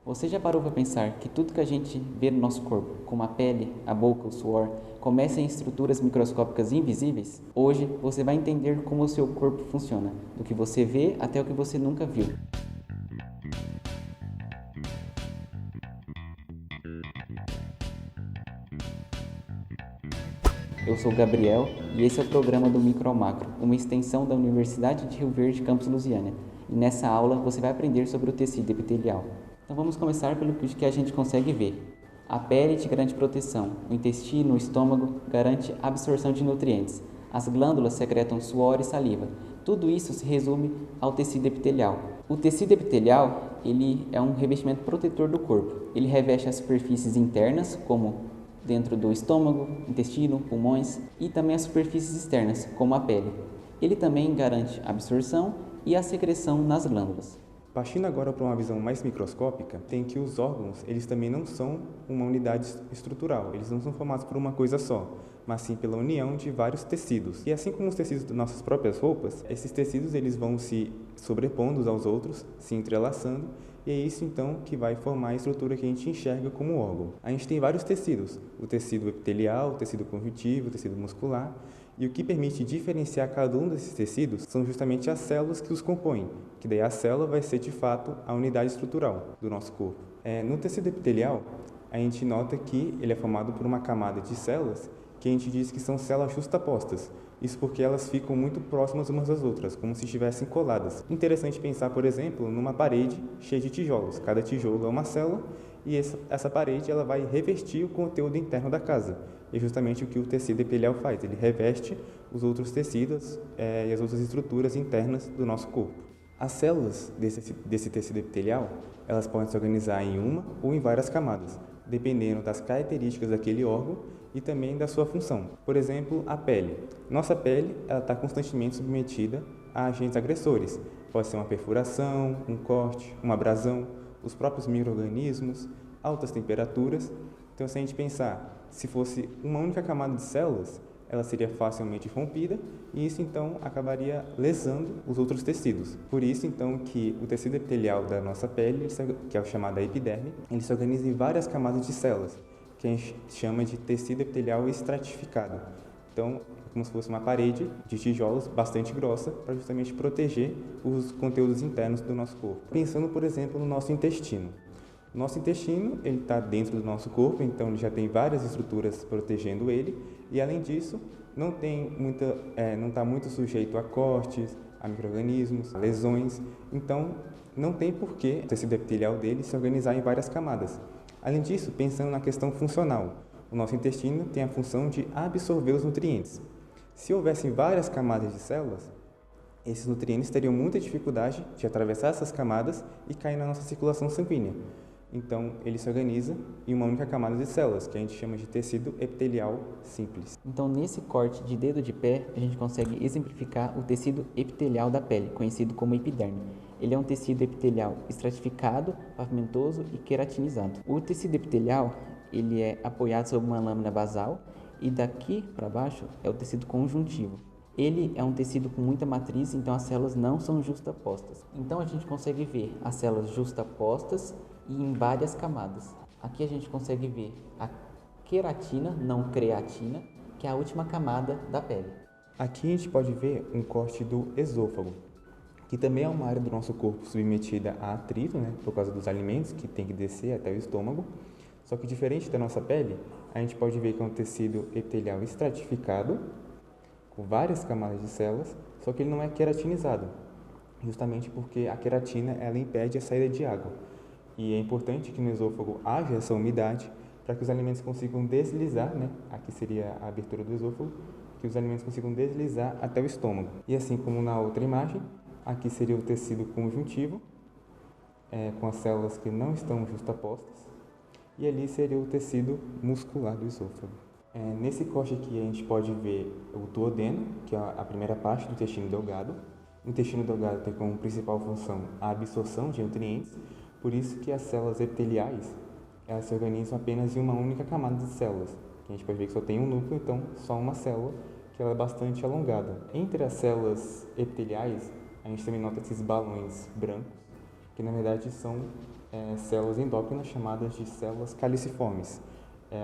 Você já parou para pensar que tudo que a gente vê no nosso corpo, como a pele, a boca, o suor, começa em estruturas microscópicas invisíveis? Hoje você vai entender como o seu corpo funciona, do que você vê até o que você nunca viu. Eu sou o Gabriel e esse é o programa do Micro ao Macro, uma extensão da Universidade de Rio Verde, campus Lusiânia. E nessa aula você vai aprender sobre o tecido epitelial. Então vamos começar pelo que a gente consegue ver. A pele te garante proteção, o intestino, o estômago garante absorção de nutrientes, as glândulas secretam suor e saliva. Tudo isso se resume ao tecido epitelial. O tecido epitelial, ele é um revestimento protetor do corpo. Ele reveste as superfícies internas, como dentro do estômago, intestino, pulmões e também as superfícies externas, como a pele. Ele também garante a absorção e a secreção nas glândulas. Partindo agora para uma visão mais microscópica, tem que os órgãos, eles também não são uma unidade estrutural, eles não são formados por uma coisa só, mas sim pela união de vários tecidos. E assim como os tecidos das nossas próprias roupas, esses tecidos eles vão se sobrepondo uns aos outros, se entrelaçando, e é isso então que vai formar a estrutura que a gente enxerga como órgão. A gente tem vários tecidos, o tecido epitelial, o tecido conjuntivo, o tecido muscular, e o que permite diferenciar cada um desses tecidos são justamente as células que os compõem, que daí a célula vai ser de fato a unidade estrutural do nosso corpo. No tecido epitelial, a gente nota que ele é formado por uma camada de células que a gente diz que são células justapostas. Isso porque elas ficam muito próximas umas das outras, como se estivessem coladas. Interessante pensar, por exemplo, numa parede cheia de tijolos. Cada tijolo é uma célula e essa parede ela vai revestir o conteúdo interno da casa. E é justamente o que o tecido epitelial faz, ele reveste os outros tecidos e as outras estruturas internas do nosso corpo. As células desse tecido epitelial, elas podem se organizar em uma ou em várias camadas, dependendo das características daquele órgão e também da sua função. Por exemplo, a pele. Nossa pele está constantemente submetida a agentes agressores. Pode ser uma perfuração, um corte, uma abrasão, os próprios micro-organismos, altas temperaturas. Então, se a gente pensar, se fosse uma única camada de células, ela seria facilmente rompida e isso então acabaria lesando os outros tecidos. Por isso então que o tecido epitelial da nossa pele, que é o chamado epiderme, ele se organiza em várias camadas de células, que a gente chama de tecido epitelial estratificado. Então, é como se fosse uma parede de tijolos bastante grossa para justamente proteger os conteúdos internos do nosso corpo. Pensando, por exemplo, no nosso intestino. O nosso intestino está dentro do nosso corpo, então ele já tem várias estruturas protegendo ele e, além disso, não está muito sujeito a cortes, a micro-organismos, a lesões. Então, não tem porquê o tecido epitelial dele se organizar em várias camadas. Além disso, pensando na questão funcional, o nosso intestino tem a função de absorver os nutrientes. Se houvessem várias camadas de células, esses nutrientes teriam muita dificuldade de atravessar essas camadas e cair na nossa circulação sanguínea. Então, ele se organiza em uma única camada de células, que a gente chama de tecido epitelial simples. Então, nesse corte de dedo de pé, a gente consegue exemplificar o tecido epitelial da pele, conhecido como epiderme. Ele é um tecido epitelial estratificado, pavimentoso e queratinizado. O tecido epitelial, ele é apoiado sobre uma lâmina basal e daqui para baixo é o tecido conjuntivo. Ele é um tecido com muita matriz, então as células não são justapostas. Então a gente consegue ver as células justapostas e em várias camadas. Aqui a gente consegue ver a queratina, não creatina, que é a última camada da pele. Aqui a gente pode ver um corte do esôfago, que também é uma área do nosso corpo submetida a atrito, por causa dos alimentos que tem que descer até o estômago. Só que diferente da nossa pele, a gente pode ver que é um tecido epitelial estratificado, com várias camadas de células, só que ele não é queratinizado, justamente porque a queratina ela impede a saída de água. E é importante que no esôfago haja essa umidade para que os alimentos consigam deslizar, aqui seria a abertura do esôfago, que os alimentos consigam deslizar até o estômago. E assim como na outra imagem, aqui seria o tecido conjuntivo, com as células que não estão justapostas, e ali seria o tecido muscular do esôfago. Nesse corte aqui a gente pode ver o duodeno, que é a primeira parte do intestino delgado. O intestino delgado tem como principal função a absorção de nutrientes, por isso que as células epiteliais elas se organizam apenas em uma única camada de células, que a gente pode ver que só tem um núcleo, então só uma célula, que ela é bastante alongada. Entre as células epiteliais, a gente também nota esses balões brancos, que na verdade são células endócrinas chamadas de células caliciformes.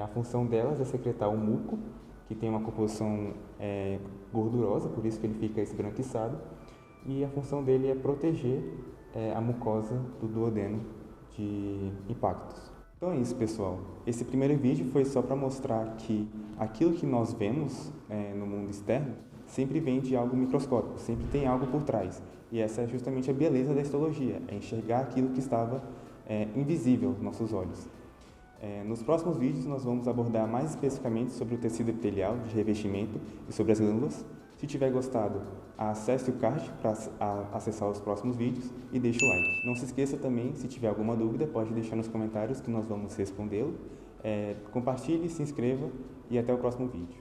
A função delas é secretar o muco, que tem uma composição gordurosa, por isso que ele fica esbranquiçado, e a função dele é proteger a mucosa do duodeno de impactos. Então é isso, pessoal. Esse primeiro vídeo foi só para mostrar que aquilo que nós vemos no mundo externo sempre vem de algo microscópico, sempre tem algo por trás. E essa é justamente a beleza da histologia, é enxergar aquilo que estava invisível aos nossos olhos. Nos próximos vídeos nós vamos abordar mais especificamente sobre o tecido epitelial de revestimento e sobre as glândulas. Se tiver gostado, acesse o card para acessar os próximos vídeos e deixe o like. Não se esqueça também, se tiver alguma dúvida, pode deixar nos comentários que nós vamos respondê-lo. Compartilhe, se inscreva e até o próximo vídeo.